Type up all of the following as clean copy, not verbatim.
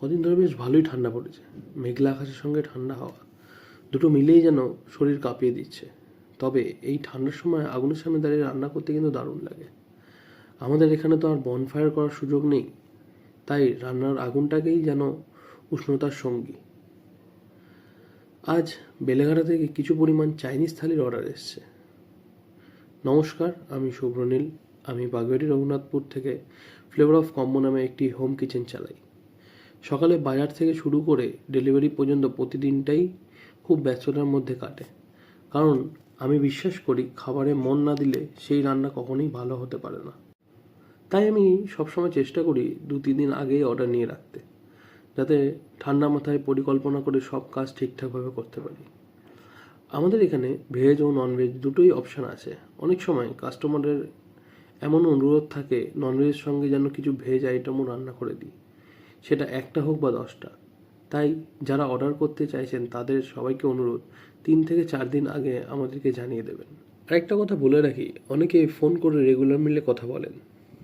কদিন ধরে বেশ ভালোই ঠান্ডা পড়েছে। মেঘলা আকাশের সঙ্গে ঠান্ডা হাওয়া দুটো মিলেই যেন শরীর কাঁপিয়ে দিচ্ছে। তবে এই ঠান্ডার সময় আগুনের সামনে দাঁড়িয়ে রান্না করতে কিন্তু দারুণ লাগে। আমাদের এখানে তো আর বনফায়ার করার সুযোগ নেই, তাই রান্নার আগুনটাকেই যেন উষ্ণতার সঙ্গী। আজ বেলেঘাটা থেকে কিছু পরিমাণ চাইনিজ থালির অর্ডার এসছে। নমস্কার, আমি শুভ্রনীল। আমি বাগেরহাট রঘুনাথপুর থেকে ফ্লেভার অফ কম্বো নামে একটি হোম কিচেন চালাই। সকালে বাজার থেকে শুরু করে ডেলিভারি পর্যন্ত প্রতিদিনটাই খুব ব্যস্ততার মধ্যে কাটে, কারণ আমি বিশ্বাস করি খাবারে মন না দিলে সেই রান্না কখনোই ভালো হতে পারে না। তাই আমি সবসময় চেষ্টা করি 2-3 দিন আগেই অর্ডার নিয়ে রাখতে, যাতে ঠান্ডা মাথায় পরিকল্পনা করে সব কাজ ঠিকঠাকভাবে করতে পারি। আমাদের এখানে ভেজ ও ননভেজ দুটোই অপশান আছে। অনেক সময় কাস্টমারের এমন অনুরোধ থাকে ননভেজের সঙ্গে যেন কিছু ভেজ আইটেমও রান্না করে দিই, সেটা একটা হোক বা 10টা। তাই যারা অর্ডার করতে চাইছেন তাদের সবাইকে অনুরোধ 3 থেকে 4 দিন আগে আমাদেরকে জানিয়ে দেবেন। আরেকটা কথা বলে রাখি, অনেকে ফোন করে রেগুলার মিলে কথা বলেন,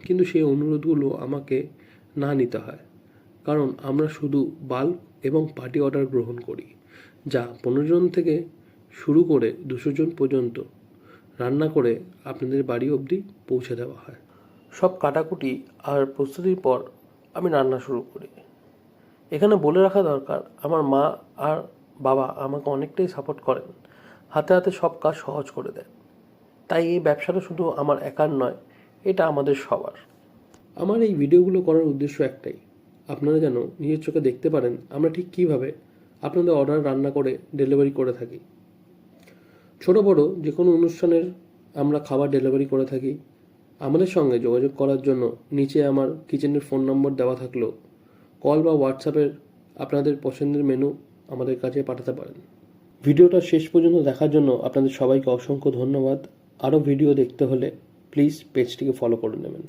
কিন্তু সেই অনুরোধগুলো আমাকে না নিতে হয়, কারণ আমরা শুধু বাল্ক এবং পার্টি অর্ডার গ্রহণ করি, যা 15 জন থেকে শুরু করে 200 জন পর্যন্ত রান্না করে আপনাদের বাড়ি অবধি পৌঁছে দেওয়া হয়। সব কাটাকুটি আর প্রস্তুতির পর আমি রান্না শুরু করি। এখানে বলে রাখা দরকার, আমার মা আর বাবা আমাকে অনেকটাই সাপোর্ট করেন, হাতে হাতে সব কাজ সহজ করে দেয়। তাই এই ব্যবসাটা শুধু আমার একার নয়, এটা আমাদের সবার। আমার এই ভিডিওগুলো করার উদ্দেশ্য একটাই, আপনারা যেন নিজের চোখে দেখতে পারেন আমরা ঠিক কীভাবে আপনাদের অর্ডার রান্না করে ডেলিভারি করে থাকি। ছোট বড় যে কোনো অনুষ্ঠানের আমরা খাবার ডেলিভারি করে থাকি। আমাদের সঙ্গে যোগাযোগ করার জন্য নিচে আমার কিচেনের ফোন নম্বর দেওয়া থাকলেও কল বা হোয়াটসঅ্যাপের আপনাদের পছন্দের মেনু আমাদের কাছে পাঠাতে পারেন। ভিডিওটা শেষ পর্যন্ত দেখার জন্য আপনাদের সবাইকে অসংখ্য ধন্যবাদ। আরও ভিডিও দেখতে হলে প্লিজ পেজটিকে ফলো করে নেবেন।